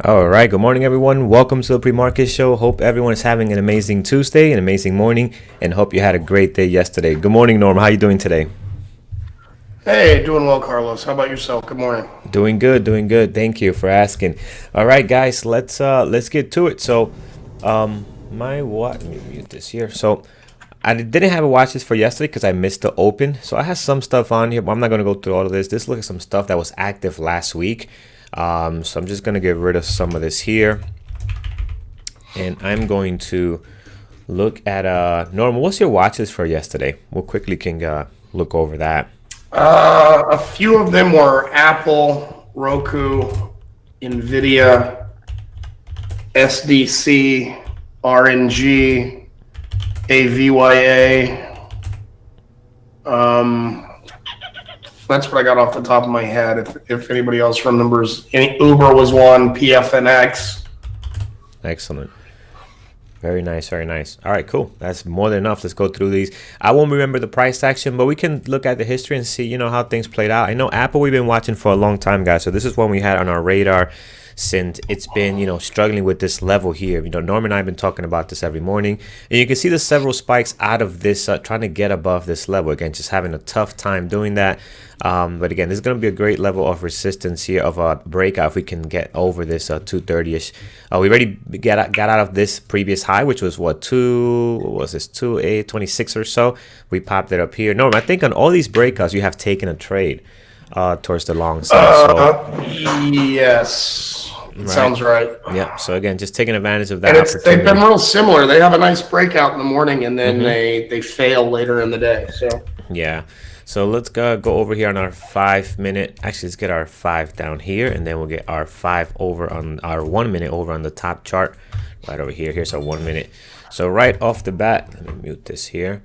All right, good morning, everyone. Welcome to the pre-market show. Hope everyone is having an amazing Tuesday, an amazing morning, and hope you had a great day yesterday. Good morning, Norm. How are you doing today? Hey, doing well, Carlos. How about yourself? Good morning. Doing good, doing good. Thank you for asking. All right, guys, let's get to it. My what? Let me mute this here. I didn't have a watch list for yesterday because I missed the open. So I have some stuff on here, but I'm not gonna go through all of this. This looks at some stuff that was active last week. So I'm just gonna get rid of some of this here, and I'm going to look at Normal. What's your watch list for yesterday? We'll quickly can look over that. A few of them were Apple, Roku, Nvidia, SDC, RNG, AVYA. That's what I got off the top of my head. If anybody else remembers, Uber was one, PFNX. Excellent. Very nice, very nice. All right, cool. That's more than enough. Let's go through these. I won't remember the price action, but we can look at the history and see, how things played out. I know Apple we've been watching for a long time, guys. So this is one we had on our radar since it's been, struggling with this level here. Norm and I have been talking about this every morning. And you can see the several spikes out of this, trying to get above this level. Again, just having a tough time doing that. But again, this is going to be a great level of resistance here of a breakout if we can get over this 230-ish. We already got out of this previous high, which was what, 2:26 or so. We popped it up here. Norm, I think on all these breakouts, you have taken a trade towards the long side. Yes. Sounds right. Yeah. So again, just taking advantage of that And they've opportunity. been real similar. They have a nice breakout in the morning, and then they fail later in the day. So Yeah. So let's go over here on our 5 minute. Actually, let's get our 5 down here, and then we'll get our 5 over on our 1 minute over on the top chart right over here. Here's our 1 minute. So right off the bat, let me mute this here.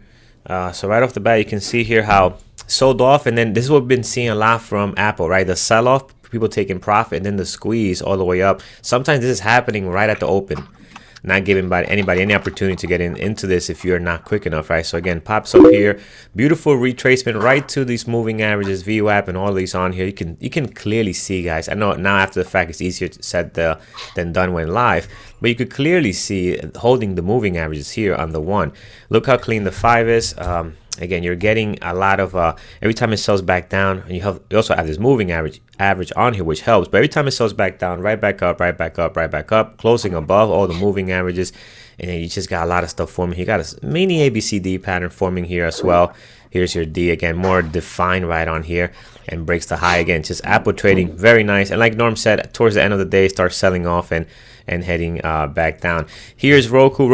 So right off the bat, you can see here how sold off, and then this is what we've been seeing a lot from Apple, right? The sell off, people taking profit, and then the squeeze all the way up. Sometimes this is happening right at the open, not giving anybody any opportunity to get into this if you're not quick enough, right? So again, pops up here, beautiful retracement right to these moving averages, VWAP, and all these on here. You can clearly see, guys. I know now after the fact it's easier said than done when live, but you could clearly see holding the moving averages here on the 1. Look how clean the 5 is. Again, you're getting a lot of every time it sells back down, and you also have this moving average on here, which helps. But every time it sells back down, right back up, right back up, right back up, closing above all the moving averages, and then you just got a lot of stuff forming. You got a mini ABCD pattern forming here as well. Here's your D again, more defined right on here, and breaks the high again. Just Apple trading very nice, and like Norm said, towards the end of the day, starts selling off and heading back down. Here's Roku.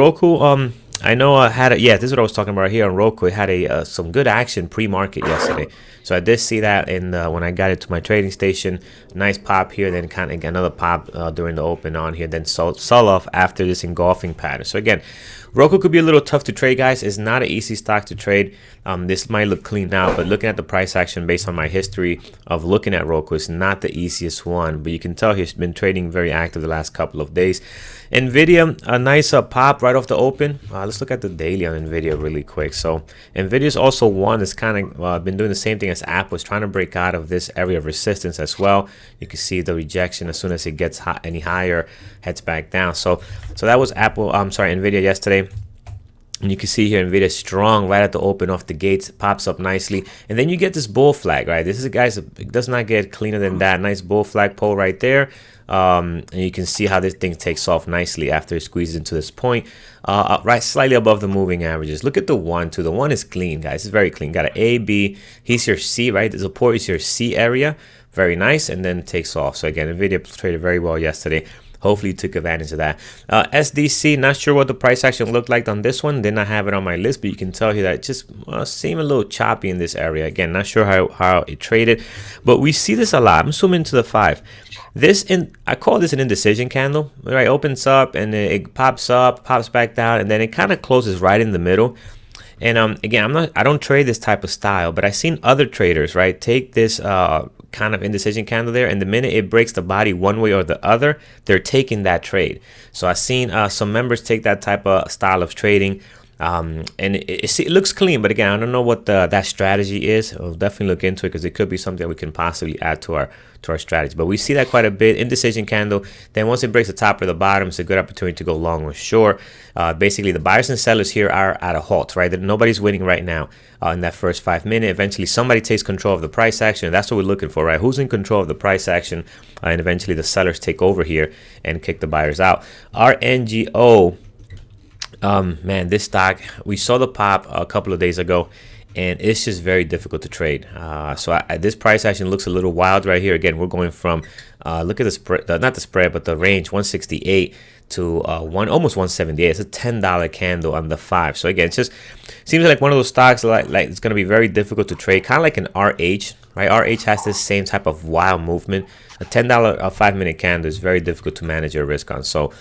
I know I had this is what I was talking about here on Roku. It had some good action pre-market yesterday. So I did see that when I got it to my trading station. Nice pop here, then kind of another pop during the open on here, then sell off after this engulfing pattern. So again, Roku could be a little tough to trade, guys. It's not an easy stock to trade. This might look clean now, but looking at the price action based on my history of looking at Roku, it's not the easiest one. But you can tell he's been trading very active the last couple of days. Nvidia, a nice pop right off the open. Let's look at the daily on Nvidia really quick. So Nvidia's also one that's kind of been doing the same thing as Apple, is trying to break out of this area of resistance as well. You can see the rejection as soon as it gets any higher, heads back down. So that was Nvidia yesterday. And you can see here Nvidia strong right at the open off the gates, pops up nicely, and then you get this bull flag, right? This is guys, it does not get cleaner than that. Nice bull flag pole right there. And you can see how this thing takes off nicely after it squeezes into this point, right slightly above the moving averages. Look at the 1 too. The 1 is clean, guys. It's very clean. Got an A, B. Here's your C, right? The support is your C area. Very nice, and then takes off. So again, Nvidia traded very well yesterday. Hopefully you took advantage of that. SDC, not sure what the price action looked like on this one. Did not have it on my list, but you can tell here that it just seemed a little choppy in this area. Again, not sure how it traded, but we see this a lot. I'm zooming to the 5. I call this an indecision candle. Right, opens up and it pops up, pops back down, and then it kind of closes right in the middle. And again, I don't trade this type of style, but I've seen other traders, right, take this kind of indecision candle there, and the minute it breaks the body one way or the other, they're taking that trade. So I've seen some members take that type of style of trading. And it looks clean, but again, I don't know what that strategy is. I'll definitely look into it because it could be something we can possibly add to our strategy. But we see that quite a bit. Indecision candle. Then once it breaks the top or the bottom, it's a good opportunity to go long or short. Basically, the buyers and sellers here are at a halt, right? Nobody's winning right now in that first 5 minutes. Eventually, somebody takes control of the price action. And that's what we're looking for, right? Who's in control of the price action? And eventually, the sellers take over here and kick the buyers out. RNGO. Man, this stock, we saw the pop a couple of days ago, and it's just very difficult to trade. This price action looks a little wild right here. Again, we're going from look at the spread, not the spread, but the range 168 to almost 178. It's a $10 candle on the 5. So again, it just seems like one of those stocks like it's going to be very difficult to trade, kind of like an RH, right? RH has this same type of wild movement. A $10 5-minute candle is very difficult to manage your risk on. So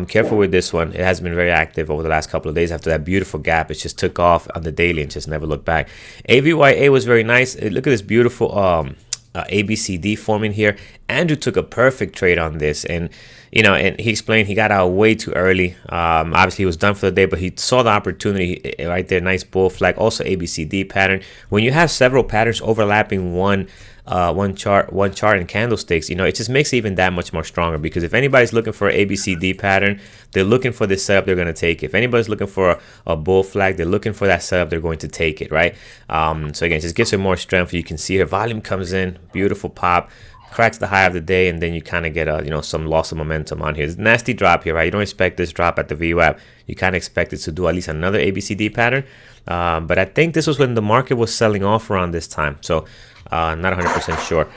careful with this one. It has been very active over the last couple of days. After that beautiful gap, it just took off on the daily and just never looked back. AVYA was very nice. Look at this beautiful ABCD forming here. Andrew took a perfect trade on this, and and he explained he got out way too early. Obviously he was done for the day, but he saw the opportunity right there. Nice bull flag. Also ABCD pattern. When you have several patterns overlapping one chart and candlesticks, it just makes it even that much more stronger, because if anybody's looking for an ABCD pattern, they're looking for this setup, they're going to take it. If anybody's looking for a bull flag, they're looking for that setup, they're going to take it, right? So again, it just gives it more strength. You can see her volume comes in, beautiful pop, cracks the high of the day, and then you kind of get some loss of momentum on here. It's a nasty drop here, right? You don't expect this drop at the VWAP. You kind of expect it to do at least another ABCD pattern, but I think this was when the market was selling off around this time, so not 100% sure.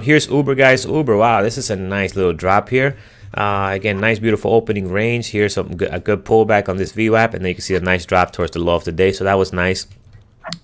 Here's Uber, guys. Uber, wow, this is a nice little drop here. Again, nice beautiful opening range. Here's a good pullback on this VWAP, and then you can see a nice drop towards the low of the day, so that was nice.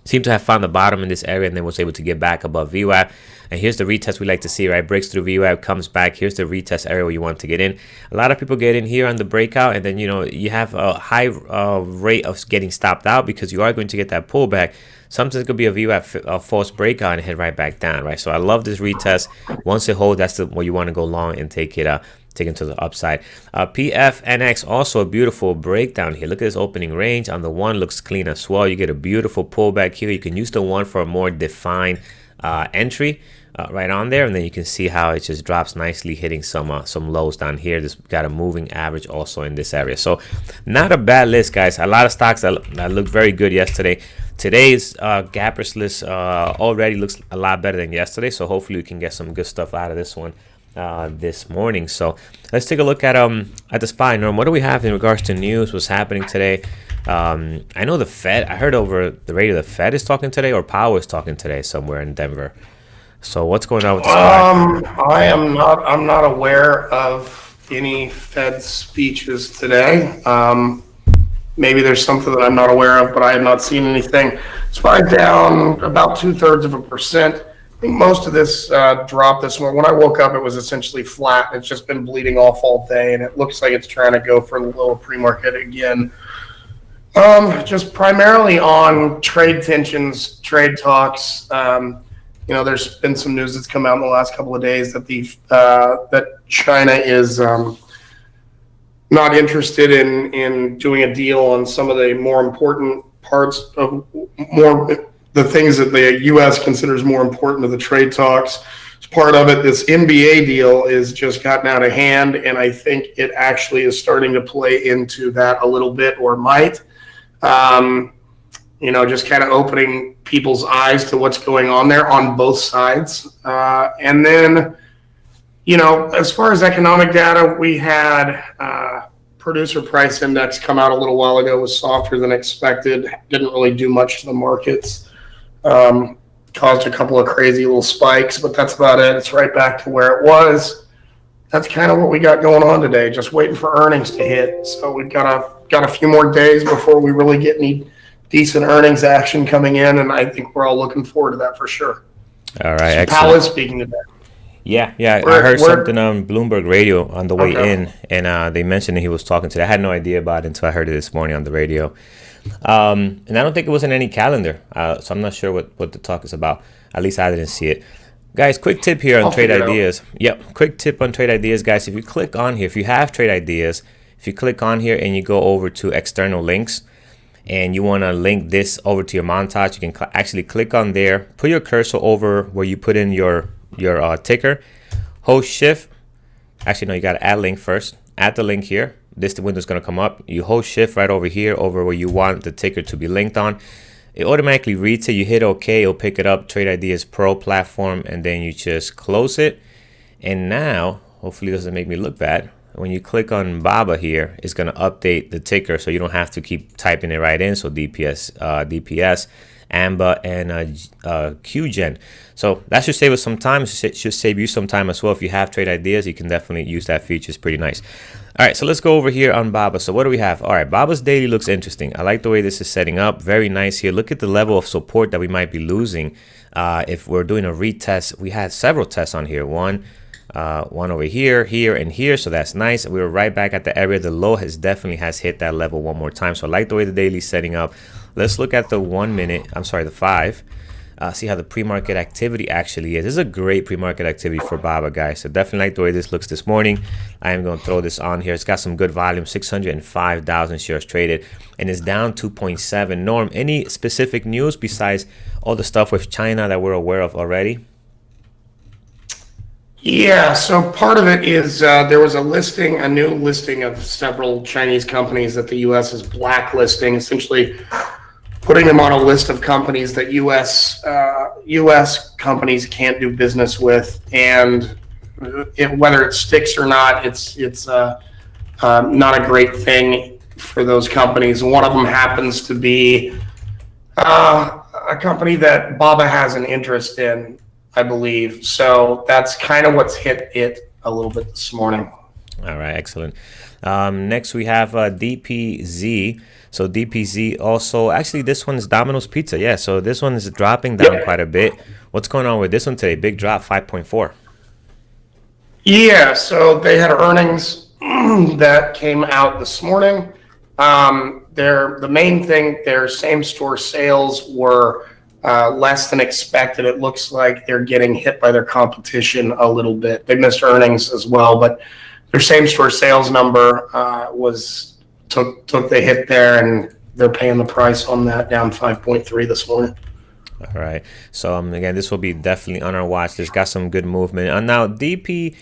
Seemed to have found the bottom in this area and then was able to get back above VWAP. And here's the retest we like to see, right? Breaks through VWAP, comes back. Here's the retest area where you want to get in. A lot of people get in here on the breakout, and then you have a high rate of getting stopped out, because you are going to get that pullback. Sometimes it could be a VWAP false breakout and head right back down, right? So I love this retest. Once it holds, that's where you want to go long and take it to the upside. PFNX, also a beautiful breakdown here. Look at this opening range. On the 1, looks clean as well. You get a beautiful pullback here. You can use the 1 for a more defined entry right on there, and then you can see how it just drops nicely, hitting some lows down here. This got a moving average also in this area, so not a bad list, guys. A lot of stocks that looked very good yesterday. Today's gappers list already looks a lot better than yesterday, so hopefully we can get some good stuff out of this one this morning. So let's take a look at the SPY. Norm, what do we have in regards to news? What's happening today? I know the Fed, I heard over the radio the Fed is talking today, or Powell is talking today somewhere in Denver. So what's going on with the SPY? I'm not aware of any Fed speeches today. Maybe there's something that I'm not aware of, but I have not seen anything. SPY down about 2/3%. I think most of this drop this morning, when I woke up, it was essentially flat. It's just been bleeding off all day, and it looks like it's trying to go for the lower pre-market again. Just primarily on trade tensions, trade talks. There's been some news that's come out in the last couple of days that that China is not interested in doing a deal on some of the more important parts of the things that the U.S. considers more important to the trade talks. As part of it, this NBA deal is just gotten out of hand, and I think it actually is starting to play into that a little bit, or might. Just kind of opening people's eyes to what's going on there on both sides. And then, as far as economic data, we had producer price index come out a little while ago, was softer than expected, didn't really do much to the markets, caused a couple of crazy little spikes, but that's about it. It's right back to where it was. That's kind of what we got going on today, just waiting for earnings to hit. So we've got a few more days before we really get any decent earnings action coming in, and I think we're all looking forward to that for sure. All right, excellent. Powell is speaking today. Yeah. I heard something on Bloomberg Radio on the way in, and they mentioned that he was talking today. I had no idea about it until I heard it this morning on the radio. And I don't think it was in any calendar, so I'm not sure what the talk is about. At least I didn't see it. Guys, quick tip here on trade ideas. Yep, quick tip on trade ideas, guys. If you click on here, if you have trade ideas, if you click on here and you go over to external links, and you want to link this over to your montage, you can actually click on there, put your cursor over where you put in your ticker, hold shift. Actually, no, you got to add link first. Add the link here. This window is going to come up. You hold shift right over here, over where you want the ticker to be linked on. It automatically reads it. You hit OK. It'll pick it up. Trade Ideas Pro platform. And then you just close it. And now, hopefully it doesn't make me look bad. When you click on BABA here, it's going to update the ticker so you don't have to keep typing it right in. So DPS, AMBA, and QGen. So that should save us some time. It should save you some time as well. If you have Trade Ideas, you can definitely use that feature. It's pretty nice. All right, so let's go over here on BABA. So what do we have? All right, BABA's daily looks interesting. I like the way this is setting up. Very nice here. Look at the level of support that we might be losing if we're doing a retest. We had several tests on here. One over here, here, and here. So that's nice. We were right back at the area. The low definitely has hit that level one more time. So I like the way the daily is setting up. Let's look at the 1 minute. I'm sorry, the 5. See how the pre-market activity actually is. This is a great pre-market activity for BABA, guys. So definitely like the way this looks this morning. I am going to throw this on here. It's got some good volume, 605,000 shares traded, and it's down 2.7. Norm, any specific news besides all the stuff with China that we're aware of already? Yeah, so part of it is there was a new listing of several Chinese companies that the U.S. is blacklisting, essentially putting them on a list of companies that U.S. companies can't do business with, and whether it sticks or not, it's not a great thing for those companies. One of them happens to be a company that BABA has an interest in, I believe. So that's kind of what's hit it a little bit this morning. All right, excellent. Next we have DPZ. So DPZ also, actually this one is Domino's Pizza. Yeah, so this one is dropping down quite a bit. What's going on with this one today? Big drop, 5.4. Yeah, so they had earnings that came out this morning. The main thing, their same store sales were less than expected. It looks like they're getting hit by their competition a little bit. They missed earnings as well, but their same store sales number took the hit there, and they're paying the price on that, down 5.3 this morning. All right. So again, this will be definitely on our watch. There's got some good movement. And now DPZ,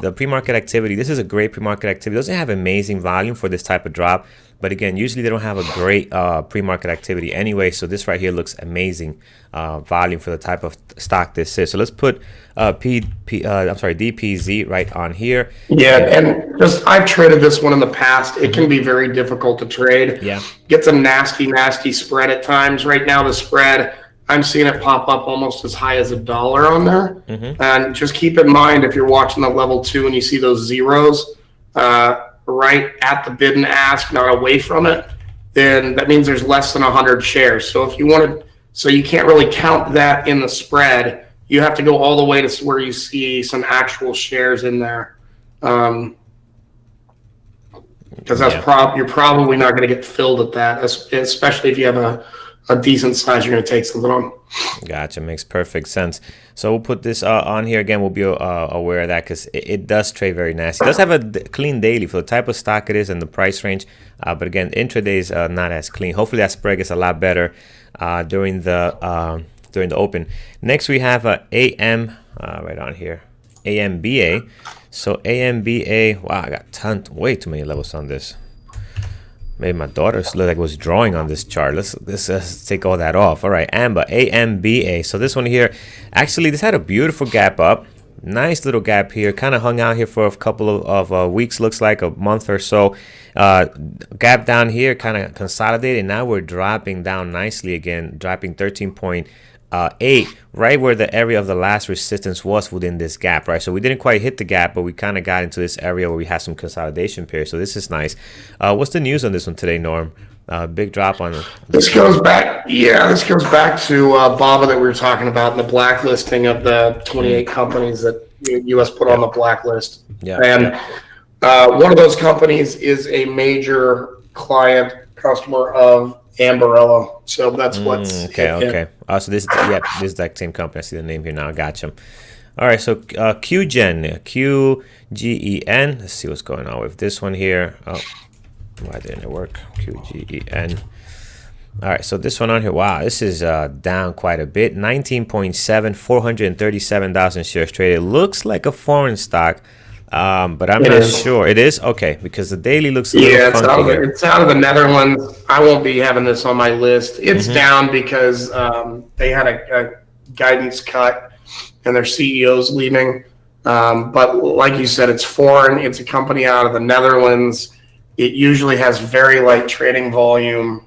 the pre-market activity. This is a great pre-market activity. It doesn't have amazing volume for this type of drop, but again, usually they don't have a great pre-market activity anyway. So this right here looks amazing volume for the type of stock this is. So let's put DPZ right on here. Yeah, and just I've traded this one in the past. It can be very difficult to trade. Yeah, gets a nasty spread at times. Right now, the spread, I'm seeing it pop up almost as high as $1 on there. And just keep in mind, if you're watching the level 2 and you see those zeros right at the bid and ask, not away from it, then that means there's less than 100 shares. So if you wanted, so you can't really count that in the spread. You have to go all the way to where you see some actual shares in there. Because you're probably not going to get filled at that, especially if you have a decent size you're going to take something on. Gotcha. Makes perfect sense. So we'll put this on here again. We'll be aware of that because it does trade very nasty. It does have a clean daily for the type of stock it is and the price range. But again, intraday is not as clean. Hopefully that spread gets a lot better during the open. Next we have AM right on here, AMBA. So AMBA, wow, I got way too many levels on this. Maybe my daughter looked like it was drawing on this chart. Let's take all that off. All right, AMBA. So this one here, actually, this had a beautiful gap up. Nice little gap here. Kind of hung out here for a couple of weeks, looks like a month or so. Gap down here, kind of consolidated. Now we're dropping down nicely again, dropping 13.8, right where the area of the last resistance was within this gap, right? So we didn't quite hit the gap, but we kind of got into this area where we had some consolidation pair. So this is nice. What's the news on this one today, Norm? Big drop on this goes back. Yeah, this goes back to BABA that we were talking about, and the blacklisting of the 28 companies that U.S. put on the blacklist. Yeah. And one of those companies is a major customer of Ambarella. So that's what's okay. So this is that same company. I see the name here now. Gotcha. All right. So QGen, QGEN. Let's see what's going on with this one here. Oh, Why didn't it work? QGEN. All right, so this one on here, wow, this is down quite a bit. 19.7, 437,000 shares traded. Looks like a foreign stock, but I'm not sure. It is? Okay, because the daily looks a little funky here. It's out of the Netherlands. I won't be having this on my list. It's down because they had a guidance cut and their CEO's leaving. But like you said, it's foreign. It's a company out of the Netherlands. It usually has very light trading volume.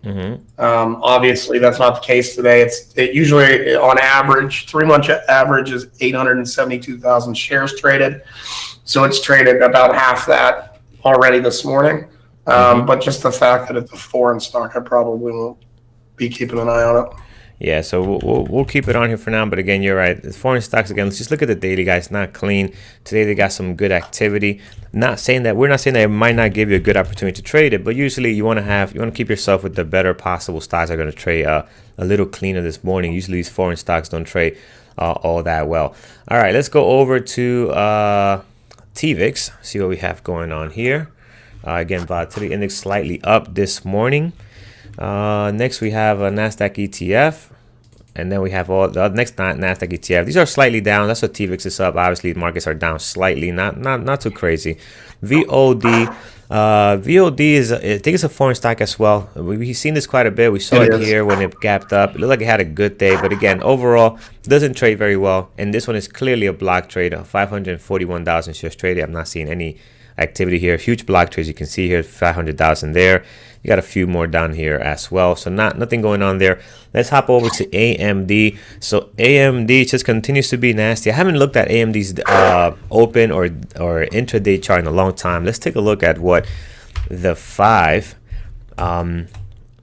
Obviously, that's not the case today. It usually, on average, 3-month average is 872,000 shares traded. So it's traded about half that already this morning. But just the fact that it's a foreign stock, I probably won't be keeping an eye on it. Yeah, so we'll keep it on here for now. But again, you're right. The foreign stocks, again, let's just look at the daily, guys. Not clean. Today they got some good activity. We're not saying that it might not give you a good opportunity to trade it, but usually you want to keep yourself with the better possible stocks that are going to trade a little cleaner this morning. Usually these foreign stocks don't trade all that well. All right, let's go over to TVIX. See what we have going on here. Again, volatility index slightly up this morning. Next we have a NASDAQ ETF. And then we have all the next NASDAQ ETF. These are slightly down. That's what TVIX is up. Obviously, the markets are down slightly, not too crazy. VOD. VOD is, I think it's a foreign stock as well. We've seen this quite a bit. We saw it here when it gapped up. It looked like it had a good day, but again, overall, doesn't trade very well. And this one is clearly a block trade. 541,000 shares traded. I'm not seeing any activity here. Huge block trades. You can see here 500,000 there. You got a few more down here as well. So nothing going on there. Let's hop over to AMD. So AMD just continues to be nasty. I haven't looked at AMD's open or intraday chart in a long time. Let's take a look at what the 5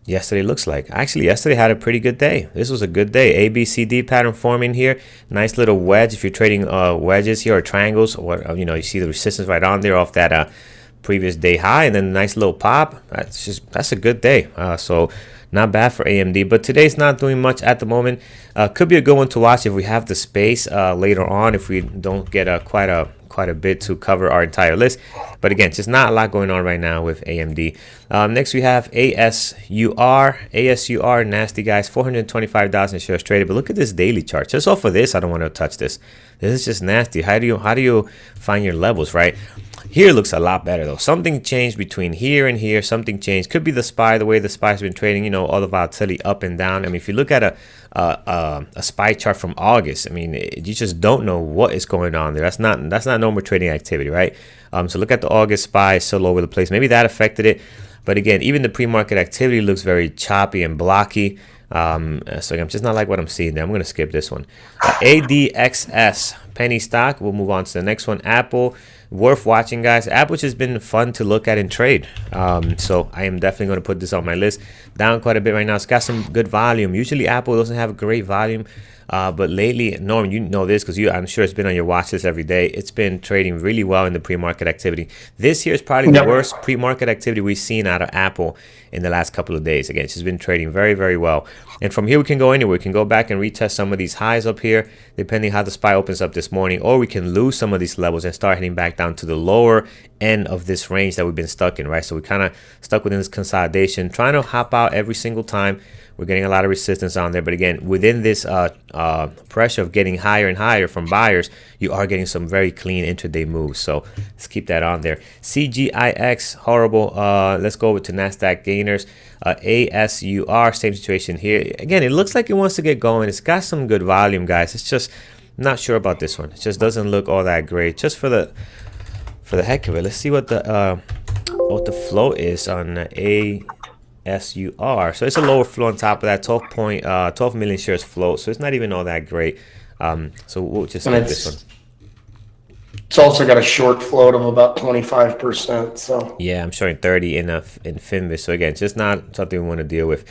yesterday looks like. Actually, yesterday had a pretty good day. This was a good day. ABCD pattern forming here. Nice little wedge. If you're trading wedges here or triangles, or you see the resistance right on there off that previous day high, and then a nice little pop. That's a good day. So not bad for AMD, but today's not doing much at the moment. Could be a good one to watch if we have the space later on, if we don't get quite a bit to cover our entire list. But again, just not a lot going on right now with AMD. Next we have ASUR, nasty, guys. 425,000 shares traded. But look at this daily chart. Just off of this, I don't want to touch this. This is just nasty. How do you find your levels, right? Here looks a lot better though. Something changed between here and here. Something changed. Could be the SPY, the way the SPY's been trading. All the volatility up and down. I mean, if you look at a SPY chart from August, I mean, you just don't know what is going on there. That's not normal trading activity, right? So look at the August SPY, it's still all over the place. Maybe that affected it. But again, even the pre-market activity looks very choppy and blocky. So I'm just not like what I'm seeing there. I'm going to skip this one. ADXS, penny stock. We'll move on to the next one. Apple, worth watching, guys. Apple's just been fun to look at and trade. So I am definitely going to put this on my list. Down quite a bit right now. It's got some good volume. Usually Apple doesn't have great volume. But lately, Norm, you know this because I'm sure it's been on your watch list every day. It's been trading really well in the pre-market activity. This here is probably the worst pre-market activity we've seen out of Apple in the last couple of days. Again, it's just been trading very, very well. And from here, we can go anywhere. We can go back and retest some of these highs up here, depending how the SPY opens up this morning, or we can lose some of these levels and start heading back down to the lower end of this range that we've been stuck in, right? So we kind of stuck within this consolidation, trying to hop out every single time. We're getting a lot of resistance on there, but again, within this pressure of getting higher and higher from buyers, you are getting some very clean intraday moves. So let's keep that on there. CGIX, horrible. Let's go over to NASDAQ gainers. ASUR, same situation here. Again, it looks like it wants to get going. It's got some good volume, guys. It's just not sure about this one. It just doesn't look all that great. Just for the heck of it, let's see what the flow is on ASUR. So it's a lower flow on top of that. 12 million shares float, so it's not even all that great. So we'll just skip this one. It's also got a short float of about 25%. So yeah, I'm showing 30 in Finviz. So again, just not something we want to deal with.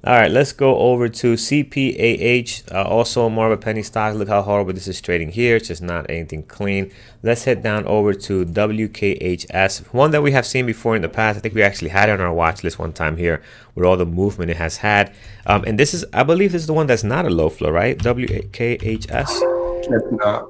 All right, let's go over to CPAH, also more of a penny stock. Look how horrible this is trading here. It's just not anything clean. Let's head down over to WKHS, one that we have seen before in the past. I think we actually had it on our watch list one time here with all the movement it has had. And this is, I believe this is the one that's not a low flow, right? WKHS? It's not.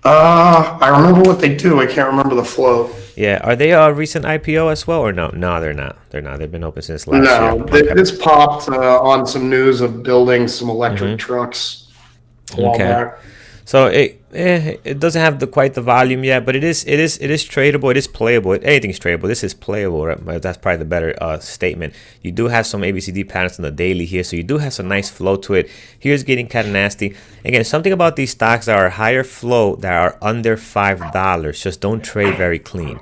I remember what they do. I can't remember the flow. Yeah, are they a recent IPO as well, or no? No, they're not. They're not. They've been open since last year. No, Okay. this popped on some news of building some electric Mm-hmm. trucks a while Okay. back. So it doesn't have quite the volume yet, but it is tradable. It is playable. Anything's tradable. This is playable, right? But that's probably the better statement. You do have some ABCD patterns on the daily here, so you do have some nice flow to it. Here's getting kind of nasty. Again, something about these stocks that are higher flow that are under $5 just don't trade very clean.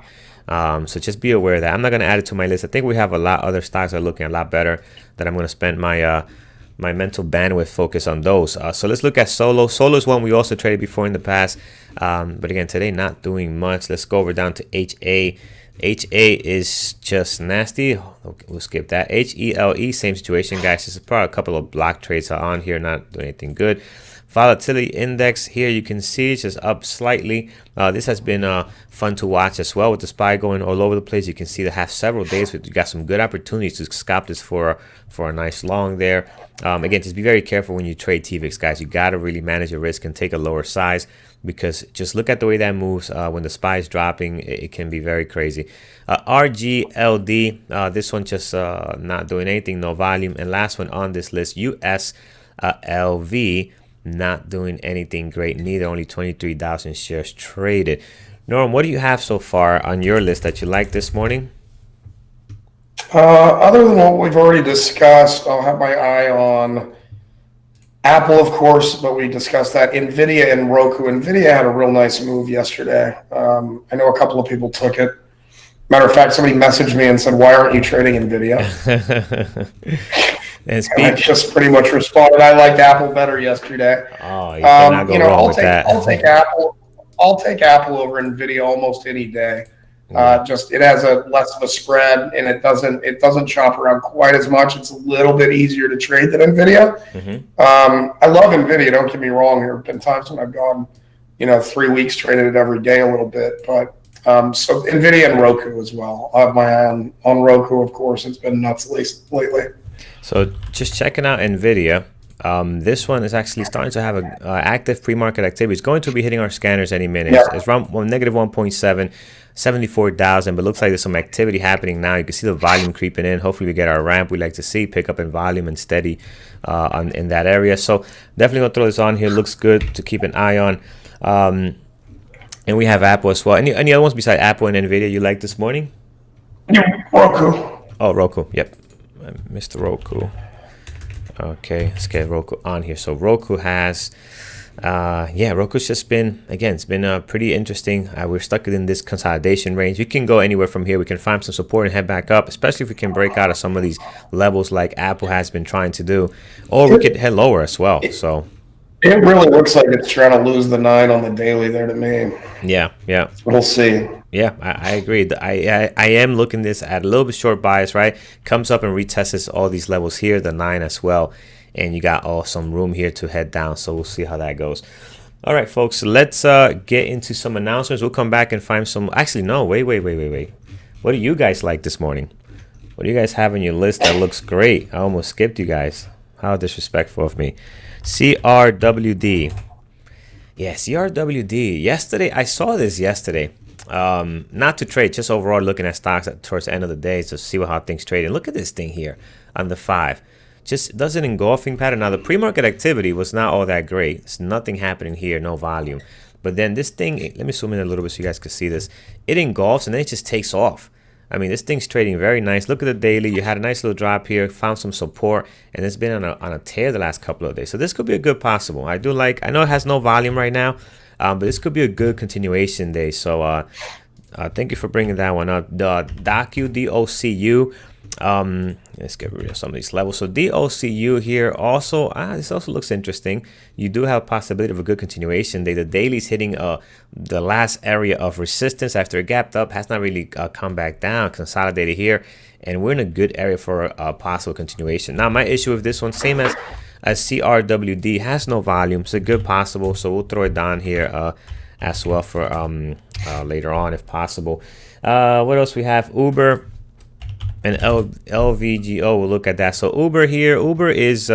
So just be aware of that. I'm not going to add it to my list. I think we have a lot other stocks that are looking a lot better that I'm going to spend my mental bandwidth focus on those. So let's look at Solo. Solo is one we also traded before in the past. But again, today not doing much. Let's go over down to HA. HA is just nasty. Okay, we'll skip that. HELE, same situation, guys. This is probably a couple of block trades are on here, not doing anything good. Volatility index here, you can see it's just up slightly. This has been fun to watch as well with the SPY going all over the place. You can see they have several days with you got some good opportunities to scalp this for a nice long there. Again, just be very careful when you trade TVIX, guys. You got to really manage your risk and take a lower size, because just look at the way that moves when the SPY is dropping. It can be very crazy. RGLD, this one just not doing anything, no volume. And last one on this list, USLV, not doing anything great neither, only 23,000 shares traded. Norm, what do you have so far on your list that you like this morning? Other than what we've already discussed, I'll have my eye on Apple, of course, but we discussed that. NVIDIA and Roku. NVIDIA had a real nice move yesterday. I know a couple of people took it. Matter of fact, somebody messaged me and said, "Why aren't you trading NVIDIA?" And I just pretty much responded, "I liked Apple better yesterday." Oh, you cannot go wrong with that. I'll take Apple. I'll take Apple over NVIDIA almost any day. Just it has a less of a spread, and it doesn't chop around quite as much. It's a little bit easier to trade than NVIDIA. I love NVIDIA. Don't get me wrong. There have been times when I've gone, 3 weeks traded it every day a little bit, but so NVIDIA and Roku as well. I have my eye on Roku, of course. It's been nuts lately. So just checking out NVIDIA. This one is actually starting to have a active pre-market activity. It's going to be hitting our scanners any minute. Yeah. It's around negative 1.7, 74,000, but looks like there's some activity happening now. You can see the volume creeping in. Hopefully we get our ramp we like to see, pick up in volume and steady in that area. So definitely going to throw this on here. Looks good to keep an eye on. And we have Apple as well. Any other ones besides Apple and NVIDIA you like this morning? Roku. Oh, Roku. Yep. Mr. Roku. Okay, let's get Roku on here. So Roku has, Roku's just been, again, it's been pretty interesting. We're stuck in this consolidation range. We can go anywhere from here. We can find some support and head back up, especially if we can break out of some of these levels like Apple has been trying to do. Or we could head lower as well. So it really looks like it's trying to lose the 9 on the daily there to me. Yeah. We'll see. Yeah, I agree. I am looking this at a little bit short bias, right? Comes up and retests all these levels here, the 9 as well. And you got some room here to head down. So we'll see how that goes. All right, folks, let's get into some announcements. We'll come back and find some. Actually, no, wait. What do you guys like this morning? What do you guys have on your list that looks great? I almost skipped you guys. How disrespectful of me. CRWD. Yeah, CRWD. Yesterday, I saw this yesterday. Not to trade, just overall looking at stocks towards the end of the day to see how things trade. And look at this thing here on the 5. Just does an engulfing pattern. Now, the pre-market activity was not all that great. There's nothing happening here, no volume. But then this thing, let me zoom in a little bit so you guys can see this. It engulfs and then it just takes off. I mean, this thing's trading very nice. Look at the daily. You had a nice little drop here, found some support, and it's been on a tear the last couple of days. So this could be a good possible. I know it has no volume right now, but this could be a good continuation day. So thank you for bringing that one up. The DOCU, D-O-C-U. Let's get rid of some of these levels. So DOCU here also, this also looks interesting. You do have a possibility of a good continuation day. The daily's hitting the last area of resistance after it gapped up, has not really come back down, consolidated here, and we're in a good area for a possible continuation. Now, my issue with this one, same as CRWD, has no volume. It's a good possible, so we'll throw it down here as well for later on if possible. What else we have? Uber and LVGO, we'll look at that. So Uber here, Uber is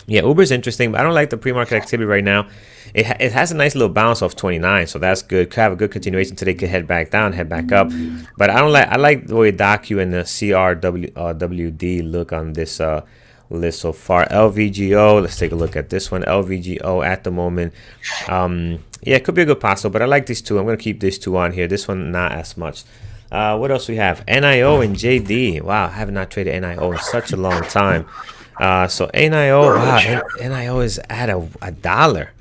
Yeah, Uber's interesting, but I don't like the pre-market activity right now. It has a nice little bounce off 29, so that's good. Could have a good continuation today. Could head back down, head back up, but I like the way DAQ and the CRWD look on this list so far. LVGO. Let's take a look at this one. LVGO at the moment. Yeah, it could be a good paso, but I like these two. I'm gonna keep these two on here. This one not as much. What else we have? NIO and JD. Wow, I have not traded NIO in such a long time. So NIO, wow, NIO is at a dollar.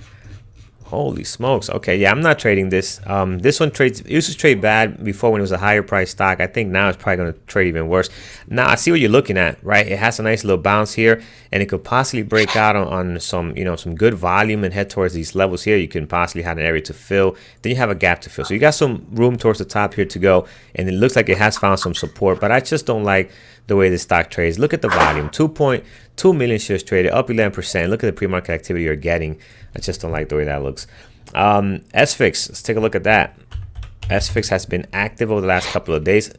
Holy smokes. Okay, yeah, I'm not trading this. This one trades, it used to trade bad before when it was a higher price stock. I think now it's probably going to trade even worse. Now I see what you're looking at, right? It has a nice little bounce here, and it could possibly break out on some, some good volume and head towards these levels here. You can possibly have an area to fill. Then you have a gap to fill. So you got some room towards the top here to go, and it looks like it has found some support, but I just don't like the way this stock trades. Look at the volume, 2.2 million shares traded, up 11%. Look at the pre-market activity you're getting. I just don't like the way that looks. SFIX, let's take a look at that. SFIX has been active over the last couple of days.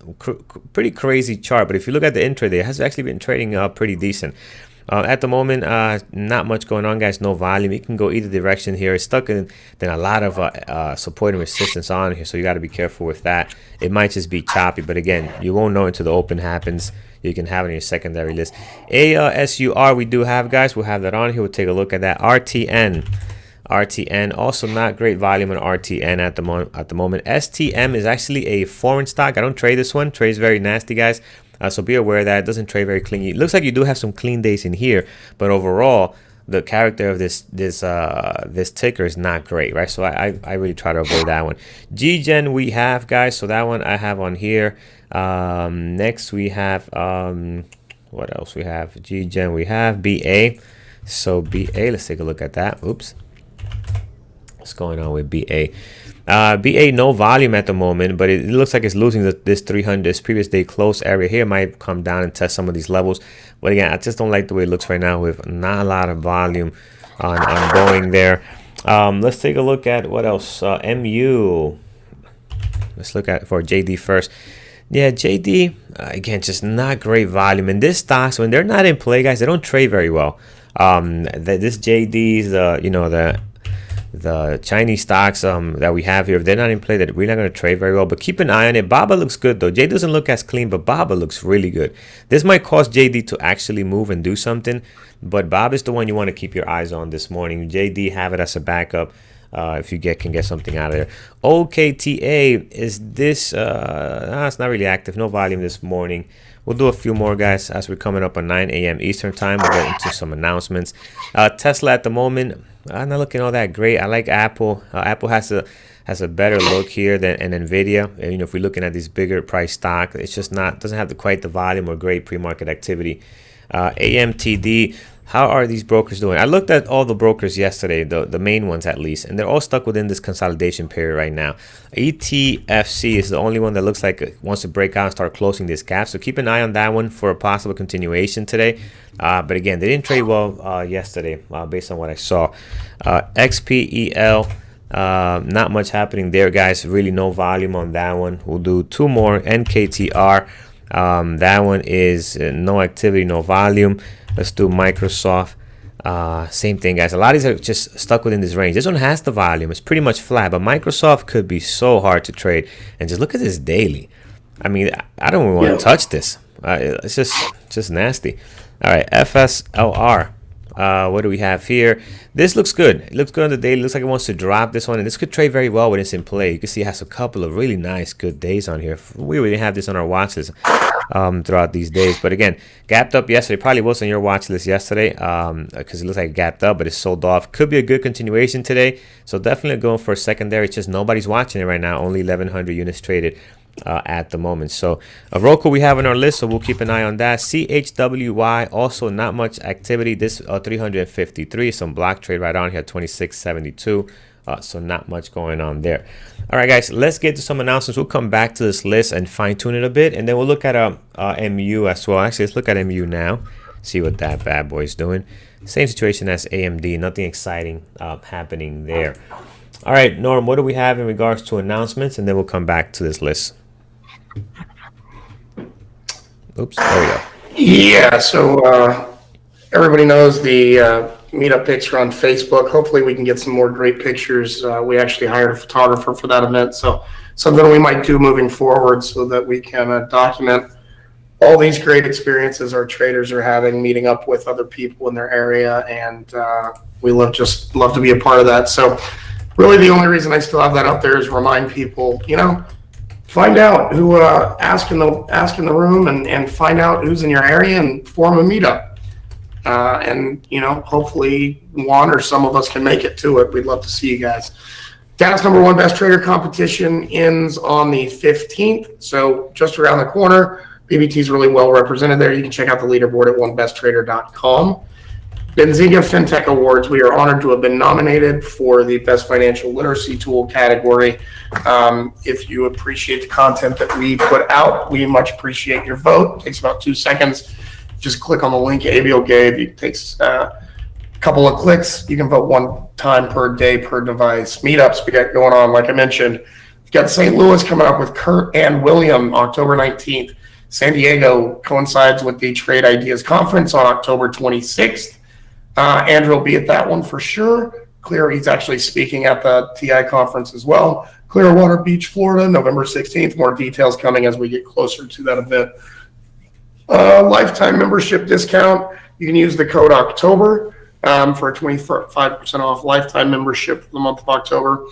Pretty crazy chart, but if you look at the intraday, it has actually been trading pretty decent. At the moment, not much going on, guys. No volume. It can go either direction here. It's stuck in then a lot of support and resistance on here, so you got to be careful with that. It might just be choppy, but again, you won't know until the open happens. You can have it in your secondary list. ASUR we do have, guys. We'll have that on here. We'll take a look at that. RTN also not great volume on RTN at the moment. STM is actually a foreign stock. I don't trade this one. Trades very nasty, guys. So be aware of that. It doesn't trade very clean. It looks like you do have some clean days in here, but overall, the character of this ticker is not great, right? So I really try to avoid that one. GGen we have, guys. So that one I have on here. Next we have what else we have? GGen we have BA. So BA, let's take a look at that. Oops. What's going on with BA? BA no volume at the moment, but it looks like it's losing this 300, this previous day close area here. Might come down and test some of these levels, but again, I just don't like the way it looks right now with not a lot of volume on going there. Let's take a look at what else. MU. Let's look at for JD first. Yeah, JD again, just not great volume. And this stocks, when they're not in play, guys, they don't trade very well. This JD's the Chinese stocks that we have here, if they're not in play, that we're not going to trade very well. But keep an eye on it. BABA looks good though. JD doesn't look as clean, but BABA looks really good. This might cause JD to actually move and do something, but BABA is the one you want to keep your eyes on this morning. JD, have it as a backup if you can get something out of there. OKTA is this. It's not really active. No volume this morning. We'll do a few more, guys, as we're coming up on 9 a.m. Eastern time. We'll get into some announcements. Tesla at the moment, I'm not looking all that great. I like Apple. Apple has a better look here than Nvidia. And, if we're looking at these bigger price stock, it's just doesn't have quite the volume or great pre-market activity. AMTD. How are these brokers doing? I looked at all the brokers yesterday, the main ones at least, and they're all stuck within this consolidation period right now. ETFC is the only one that looks like it wants to break out and start closing this gap. So keep an eye on that one for a possible continuation today. But again, they didn't trade well yesterday based on what I saw. XPEL, not much happening there, guys. Really no volume on that one. We'll do two more. NKTR. That one is no activity, no volume. Let's do Microsoft. Same thing, guys. A lot of these are just stuck within this range. This one has the volume. It's pretty much flat, but Microsoft could be so hard to trade. And just look at this daily. I mean, I don't even want to touch this. It's just nasty. All right, FSLR. What do we have here? This looks good. It looks good on the daily. It looks like it wants to drop this one, and this could trade very well when it's in play. You can see it has a couple of really nice, good days on here. We really have this on our watch list throughout these days. But again, gapped up yesterday. Probably was on your watch list yesterday because it looks like it gapped up, but it's sold off. Could be a good continuation today. So definitely going for a secondary. It's just nobody's watching it right now. Only 1,100 units traded at the moment. So Roku we have on our list, so we'll keep an eye on that. CHWY, also not much activity. This 353, some block trade right on here, 2672. So not much going on there. All right, guys, let's get to some announcements. We'll come back to this list and fine tune it a bit, and then we'll look at MU as well. Actually, let's look at MU now, see what that bad boy is doing. Same situation as AMD, nothing exciting happening there. All right, Norm, what do we have in regards to announcements, and then we'll come back to this list. Oops, there we go. Yeah, so everybody knows the meetup picture on Facebook. Hopefully we can get some more great pictures. We actually hired a photographer for that event, so something we might do moving forward so that we can document all these great experiences our traders are having, meeting up with other people in their area, and we just love to be a part of that. So really the only reason I still have that up there is remind people, find out who, ask in the room and find out who's in your area and form a meetup. And hopefully one or some of us can make it to it. We'd love to see you guys. Dallas #1 Best Trader competition ends on the 15th, so just around the corner. BBT is really well represented there. You can check out the leaderboard at onebesttrader.com. Benzinga FinTech Awards. We are honored to have been nominated for the Best Financial Literacy Tool category. If you appreciate the content that we put out, we much appreciate your vote. It takes about 2 seconds. Just click on the link Abiel gave. It takes a couple of clicks. You can vote 1 time per day per device. Meetups we got going on, like I mentioned. We've got St. Louis coming up with Kurt and William October 19th. San Diego coincides with the Trade Ideas Conference on October 26th. Andrew will be at that one for sure. He's actually speaking at the TI conference as well. Clearwater Beach, Florida, November 16th. More details coming as we get closer to that event. Lifetime membership discount. You can use the code October for a 25% off lifetime membership for the month of October.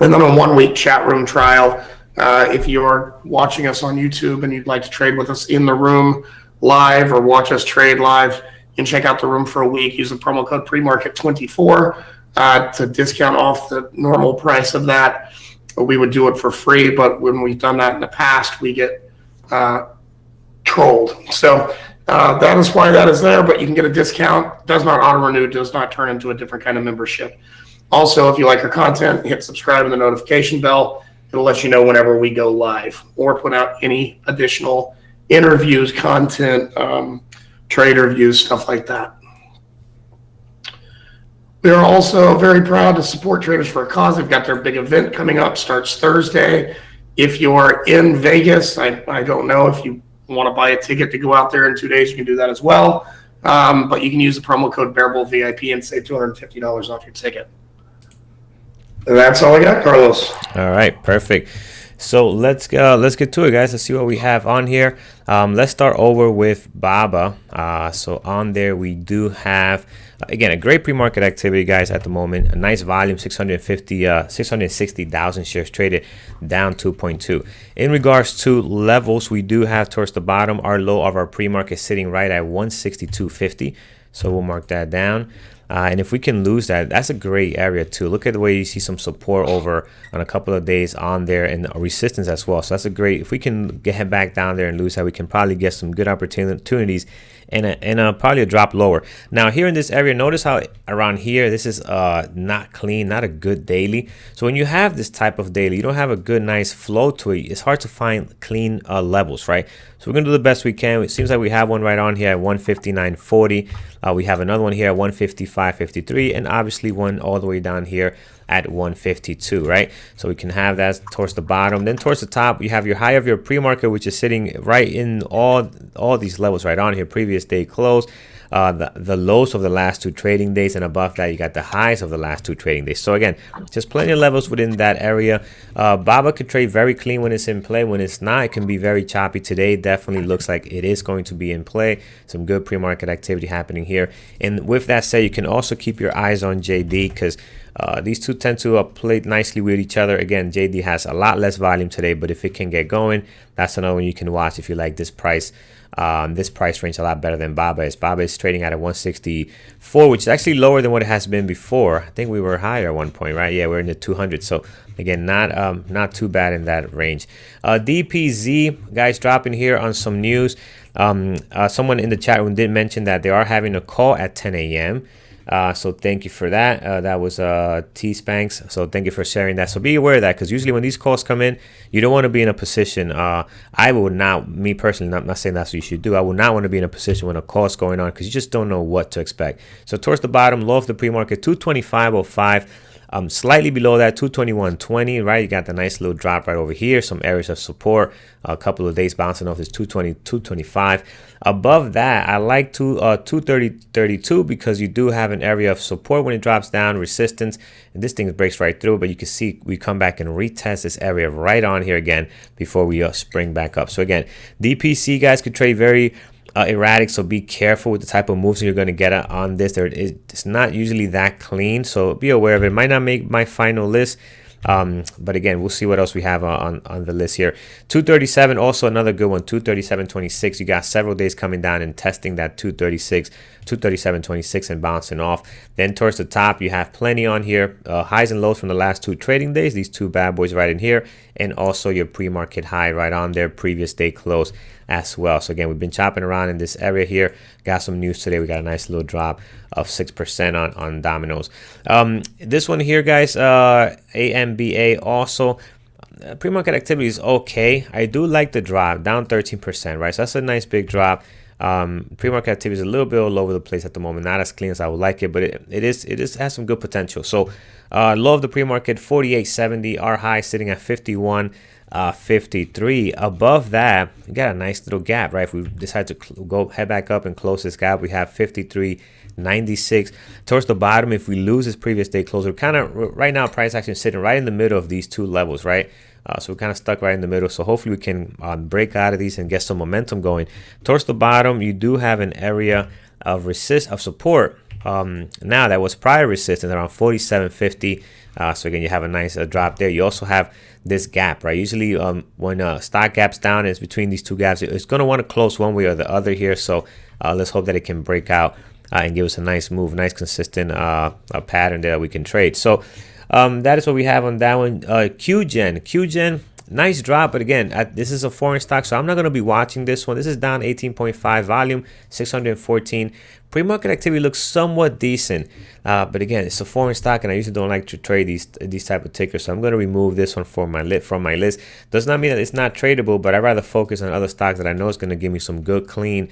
And then a 1-week chat room trial. If you're watching us on YouTube and you'd like to trade with us in the room live or watch us trade live, you can check out the room for a week. Use the promo code PREMARKET24 to discount off the normal price of that. We would do it for free, but when we've done that in the past, we get trolled. So that is why that is there, but you can get a discount. Does not auto-renew, does not turn into a different kind of membership. Also, if you like our content, hit subscribe and the notification bell. It'll let you know whenever we go live or put out any additional interviews, content, trade reviews, stuff like that. We are also very proud to support Traders for a Cause. They've got their big event coming up, starts Thursday. If you're in Vegas, I don't know if you want to buy a ticket to go out there in 2 days, you can do that as well. But you can use the promo code BearbullVIP and save $250 off your ticket. And that's all I got, Carlos. All right, perfect. So let's get to it, guys. Let's see what we have on here. Let's start over with BABA. So on there we do have again a great pre-market activity, guys, at the moment. A nice volume, 660,000 shares traded, down 2.2. In regards to levels, we do have towards the bottom our low of our pre-market sitting right at 162.50. So we'll mark that down. And if we can lose that, that's a great area too. Look at the way you see some support over on a couple of days on there and resistance as well. So that's a great, if we can head back down there and lose that, we can probably get some good opportunities and probably a drop lower. Now here in this area, notice how around here, this is not clean, not a good daily. So when you have this type of daily, you don't have a good, nice flow to it. It's hard to find clean levels, right? So we're gonna do the best we can. It seems like we have one right on here at 159.40. We have another one here at 155.53, and obviously one all the way down here at 152, right? So we can have that towards the bottom. Then towards the top, you have your high of your pre-market, which is sitting right in all these levels right on here. Previous day close, the lows of the last 2 trading days, and above that you got the highs of the last 2 trading days. So again, just plenty of levels within that area. BABA could trade very clean when it's in play. When it's not, it can be very choppy. Today definitely looks like it is going to be in play. Some good pre-market activity happening here. And with that said, you can also keep your eyes on JD, because these two tend to play nicely with each other. Again, JD has a lot less volume today, but if it can get going, that's another one you can watch if you like this price range a lot better than BABA is. BABA is trading at a 164, which is actually lower than what it has been before. I think we were higher at one point, right? Yeah, we're in the 200. So again, not too bad in that range. DPZ, guys, dropping here on some news. Someone in the chat room did mention that they are having a call at 10 a.m. So thank you for that. That was T-Spanx. So thank you for sharing that. So be aware of that, because usually when these calls come in, you don't want to be in a position. I would not, me personally, not saying that's what you should do. I would not want to be in a position when a call is going on, because you just don't know what to expect. So towards the bottom, low of the pre-market, 225.05. Slightly below that, 221.20, right? You got the nice little drop right over here. Some areas of support. A couple of days bouncing off this 220, 225. Above that, I like 230.32 because you do have an area of support when it drops down, resistance, and this thing breaks right through. But you can see we come back and retest this area right on here again before we spring back up. So again, DPC guys could trade very erratic, so be careful with the type of moves you're going to get on this. It's not usually that clean, so be aware of it. It might not make my final list, but again, we'll see what else we have on the list here. 237, also another good one. 237.26. You got several days coming down and testing that 237.26 and bouncing off. Then towards the top, you have plenty on here, highs and lows from the last 2 trading days. These 2 bad boys right in here, and also your pre-market high right on there, previous day close as well. So again, we've been chopping around in this area here. Got some news today. We got a nice little drop of 6% on Domino's. This one here, guys, AMBA also. Pre-market activity is okay. I do like the drop, down 13%, right? So that's a nice big drop. Pre-market activity is a little bit all over the place at the moment, not as clean as I would like it, but it has some good potential. So low of the pre-market 48.70, our high sitting at 51.53. Above that, we got a nice little gap, right? If we decide to head back up and close this gap, we have 53.96. Towards the bottom, if we lose this previous day close, we're kind of right now price action sitting right in the middle of these 2 levels, right? So we're kind of stuck right in the middle. So hopefully we can break out of these and get some momentum going. Towards the bottom, you do have an area of support. Now that was prior resistance around 47.50. So again, you have a nice drop there. You also have this gap, right? Usually when stock gaps down, it's between these 2 gaps. It's going to want to close one way or the other here. So let's hope that it can break out and give us a nice move, nice consistent pattern there that we can trade. So that is what we have on that one. QGen, nice drop, but again, this is a foreign stock, so I'm not going to be watching this one. This is down 18.5, volume 614. Pre-market activity looks somewhat decent, but again, it's a foreign stock, and I usually don't like to trade these type of tickers, so I'm going to remove this one from my list. Does not mean that it's not tradable, but I'd rather focus on other stocks that I know is going to give me some good clean,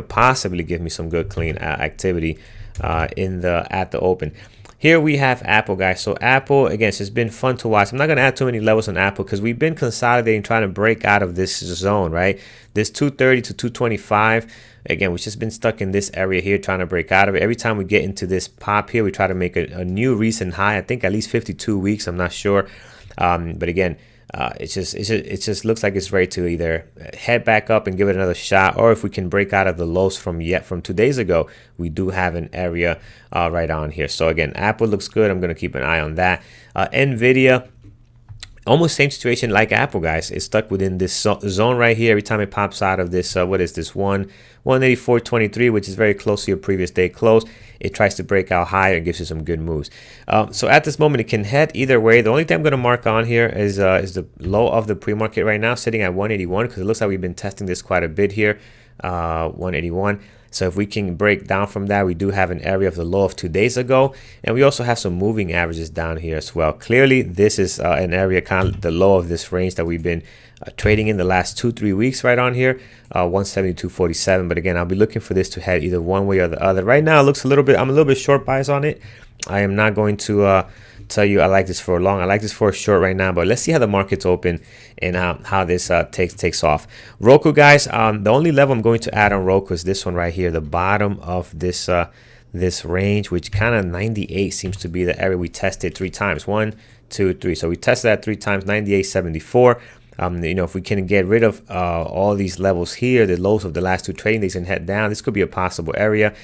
possibly give me some good clean activity at the open. Here we have Apple, guys. So Apple, again, it's been fun to watch. I'm not going to add too many levels on Apple because we've been consolidating, trying to break out of this zone, right? This 230 to 225. Again, we've just been stuck in this area here trying to break out of it. Every time we get into this pop here, we try to make a new recent high. I think at least 52 weeks. I'm not sure. But again, it just looks like it's ready to either head back up and give it another shot, or if we can break out of the lows from 2 days ago, we do have an area right on here. So again, Apple looks good. I'm going to keep an eye on that. Nvidia, almost same situation like Apple, guys. It's stuck within this zone right here. Every time it pops out of this, what is this, 184.23, which is very close to your previous day close, it tries to break out higher and gives you some good moves. So at this moment, it can head either way. The only thing I'm going to mark on here is the low of the pre-market right now, sitting at 181, because it looks like we've been testing this quite a bit here, 181. So if we can break down from that, we do have an area of the low of 2 days ago, and we also have some moving averages down here as well. Clearly, this is an area, kind of the low of this range that we've been trading in the last 2-3 weeks right on here, 172.47. But again, I'll be looking for this to head either one way or the other. Right now, it looks I'm a little bit short bias on it. I am not going to tell you I like this for long. I like this for a short right now, but let's see how the market's open and how this takes off. Roku, guys, the only level I'm going to add on Roku is this one right here, the bottom of this range, which kind of 98 seems to be the area we tested 3 times. 1, 2, 3. So we tested that 3 times, 98.74. If we can get rid of all these levels here, the lows of the last 2 trading days, and head down, this could be a possible area.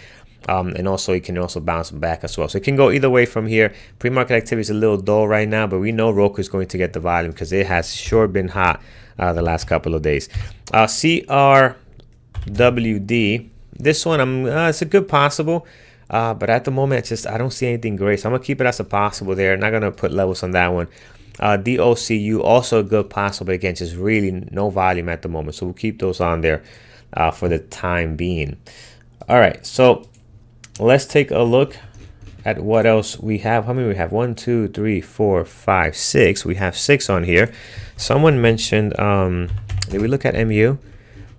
And also it can also bounce back as well. So it can go either way from here. Pre-market activity is a little dull right now, but we know Roku is going to get the volume because it has sure been hot the last couple of days. CRWD, this one, it's a good possible. But at the moment, I don't see anything great. So I'm going to keep it as a possible there. Not going to put levels on that one. DOCU, also a good possible, but again, just really no volume at the moment. So we'll keep those on there for the time being. All right, so let's take a look at what else we have. How many we have? 1, 2, 3, 4, 5, 6. We have 6 on here. Someone mentioned, did we look at MU?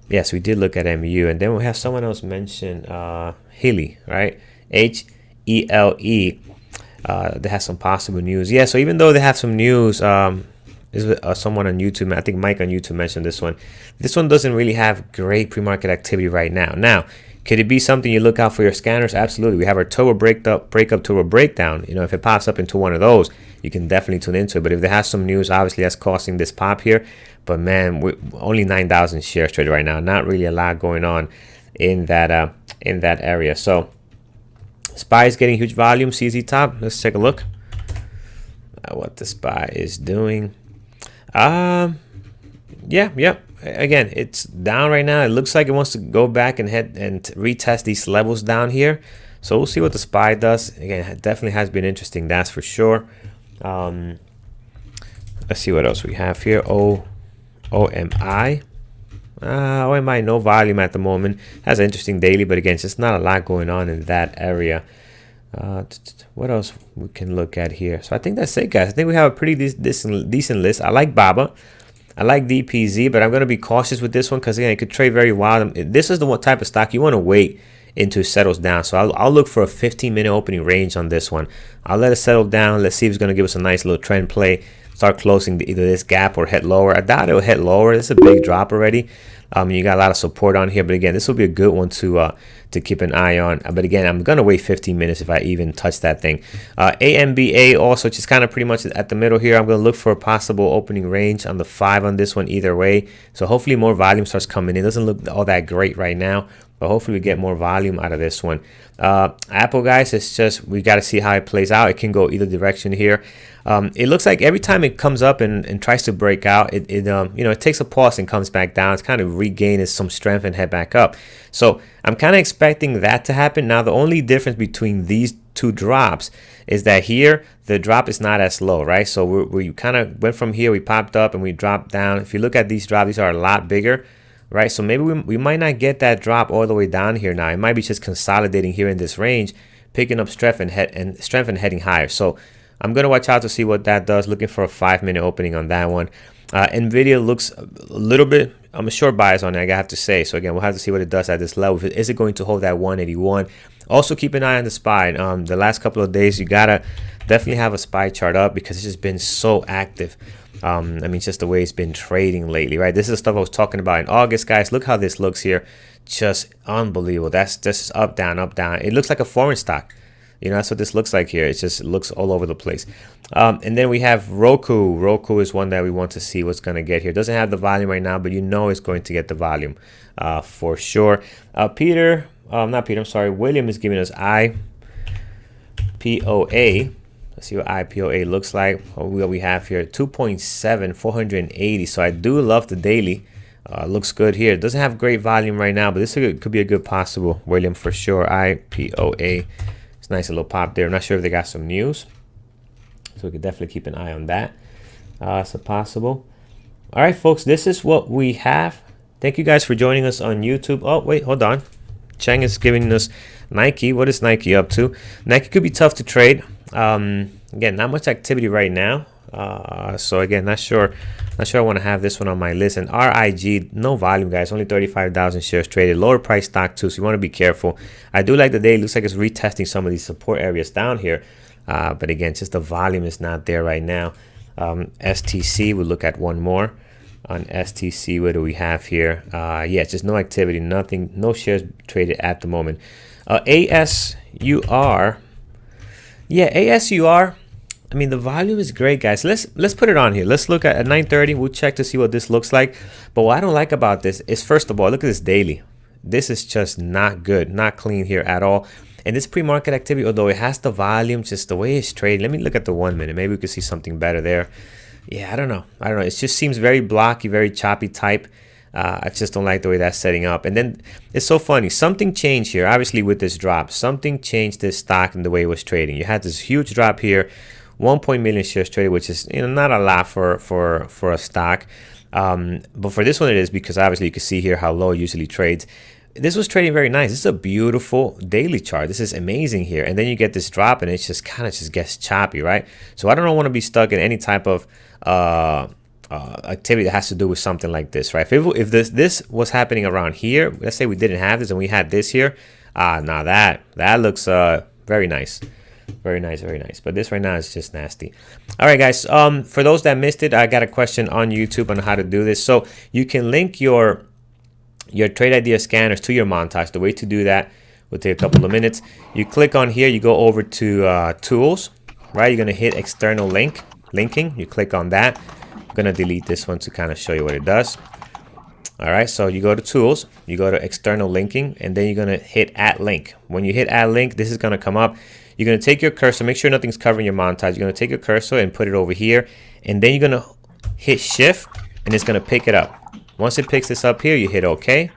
Yes, we did look at MU. And then we have someone else mention Hele, right? HELE. They have some possible news. Yeah, so even though they have some news, someone on YouTube, I think Mike on YouTube mentioned this one. This one doesn't really have great pre-market activity right now. Now, could it be something you look out for your scanners? Absolutely. We have our turbo breakup turbo breakdown. You know, if it pops up into one of those, you can definitely tune into it. But if there has some news, obviously that's causing this pop here. But man, we're only 9,000 shares traded right now. Not really a lot going on in that area. So SPY is getting huge volume. CZ top. Let's take a look at what the SPY is doing. Yeah. Again, it's down right now. It looks like it wants to go back and head and retest these levels down here. So we'll see what the SPY does. Again, it definitely has been interesting, that's for sure. Let's see what else we have here. OMI. OMI, no volume at the moment. Has an interesting daily, but again, just not a lot going on in that area. What else we can look at here? So I think that's it, guys. I think we have a pretty decent list. I like BABA. I like DPZ, but I'm going to be cautious with this one because, again, it could trade very wild. This is the one type of stock you want to wait until it settles down. So I'll look for a 15-minute opening range on this one. I'll let it settle down. Let's see if it's going to give us a nice little trend play. Start closing either this gap or head lower. I doubt it'll head lower. It's a big drop already. You got a lot of support on here, but again, this will be a good one to keep an eye on. But again, I'm gonna wait 15 minutes if I even touch that thing. AMBA also just kind of pretty much at the middle here. I'm gonna look for a possible opening range on the 5 on this one either way. So hopefully more volume starts coming in. It doesn't look all that great right now, but hopefully we get more volume out of this one. Apple, guys, it's just we got to see how it plays out. It can go either direction here. It looks like every time it comes up and tries to break out, it takes a pause and comes back down. It's kind of regaining some strength and head back up. So I'm kind of expecting that to happen. Now, the only difference between these two drops is that here the drop is not as low, right? So we kind of went from here, we popped up and we dropped down. If you look at these drops, these are a lot bigger, right? So maybe we might not get that drop all the way down here now. It might be just consolidating here in this range, picking up strength and heading higher. So I'm going to watch out to see what that does. Looking for a 5-minute opening on that one. NVIDIA looks a little bit, I'm a short bias on it, I have to say. So again, we'll have to see what it does at this level. Is it going to hold that 181? Also keep an eye on the SPY. The last couple of days, you got to definitely have a SPY chart up because it's just been so active. I mean, just the way it's been trading lately, right? This is the stuff I was talking about in August, guys. Look how this looks here. Just unbelievable. That's just up, down, up, down. It looks like a foreign stock. That's what this looks like here. It just looks all over the place. And then we have Roku. Roku is one that we want to see what's going to get here. It doesn't have the volume right now, but it's going to get the volume for sure. William is giving us IPOA. Let's see what IPOA looks like. What we have here, 2.7, 480. So I do love the daily. Looks good here. It doesn't have great volume right now, but this could be a good possible William for sure. IPOA. It's a nice little pop there. I'm not sure if they got some news, so we could definitely keep an eye on that. So possible. All right, folks, this is what we have. Thank you guys for joining us on YouTube. Oh, wait, hold on. Cheng is giving us Nike. What is Nike up to? Nike could be tough to trade. Again, not much activity right now. So again, not sure I want to have this one on my list. And RIG, no volume, guys, only 35,000 shares traded, lower price stock too, so you want to be careful. I do like the day. It looks like it's retesting some of these support areas down here, but again, just the volume is not there right now. STC, we'll look at one more on STC. What do we have here? Yeah, just no activity, nothing, no shares traded at the moment. ASUR, yeah, ASUR. I mean, the volume is great, guys. Let's put it on here. Let's look at 9:30. We'll check to see what this looks like. But what I don't like about this is, first of all, look at this daily. This is just not good, not clean here at all. And this pre-market activity, although it has the volume, just the way it's trading. Let me look at the 1 minute. Maybe we could see something better there. Yeah, I don't know. It just seems very blocky, very choppy type. I just don't like the way that's setting up. And then it's so funny. Something changed here, obviously, with this drop. Something changed this stock and the way it was trading. You had this huge drop here. 1 million shares traded, which is not a lot for a stock, but for this one it is, because obviously you can see here how low it usually trades. This was trading very nice. This is a beautiful daily chart. This is amazing here, and then you get this drop and it just kind of gets choppy, right? So I don't want to be stuck in any type of activity that has to do with something like this, right? If this was happening around here, let's say we didn't have this and we had this here, now that looks very nice. Very nice, very nice. But this right now is just nasty. All right, guys. For those that missed it, I got a question on YouTube on how to do this. So you can link your trade idea scanners to your montage. The way to do that will take a couple of minutes. You click on here, you go over to tools, right? You're gonna hit external linking. You click on that. I'm gonna delete this one to kind of show you what it does. All right, so you go to tools, you go to external linking, and then you're gonna hit add link. When you hit add link, this is gonna come up. You're gonna take your cursor, make sure nothing's covering your montage. You're gonna take your cursor and put it over here, and then you're gonna hit shift, and it's gonna pick it up. Once it picks this up here, you hit OK,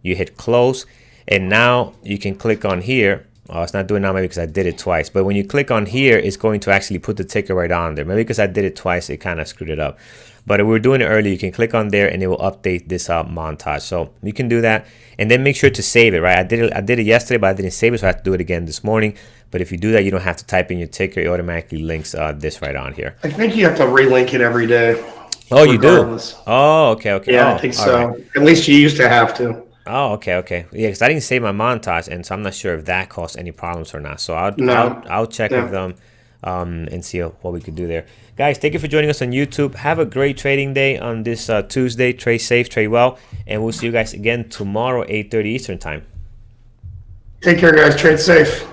you hit close, and now you can click on here. Oh, it's not doing it now maybe because I did it twice. But when you click on here, it's going to actually put the ticker right on there. Maybe because I did it twice, it kind of screwed it up. But if we were doing it earlier, you can click on there and it will update this montage. So you can do that, and then make sure to save it. Right? I did it yesterday, but I didn't save it, so I have to do it again this morning. But if you do that, you don't have to type in your ticker. It automatically links this right on here. I think you have to relink it every day. Oh, you do? Oh, okay. Yeah, oh, I think so. right. At least you used to have to. Oh, okay. Yeah, because I didn't save my montage, and so I'm not sure if that caused any problems or not. So I'll check with them and see what we could do there. Guys, thank you for joining us on YouTube. Have a great trading day on this Tuesday. Trade safe, trade well, and we'll see you guys again tomorrow, 8:30 Eastern time. Take care, guys. Trade safe.